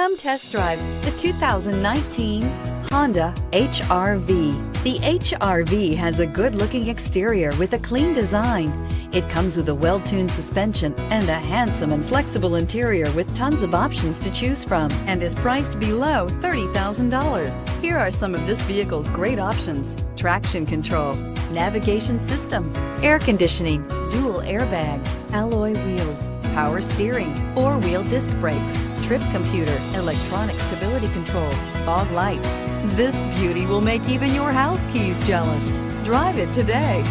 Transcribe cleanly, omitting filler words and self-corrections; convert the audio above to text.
Come test drive the 2019 Honda HR-V. The HR-V has a good-looking exterior with a clean design. It comes with a well-tuned suspension and a handsome and flexible interior with tons of options to choose from, and is priced below $30,000. Here are some of this vehicle's great options: traction control, navigation system, air conditioning, dual airbags, alloy wheels, power steering, four-wheel disc brakes, trip computer, electronic stability control, fog lights. This beauty will make even your house keys jealous. Drive it today.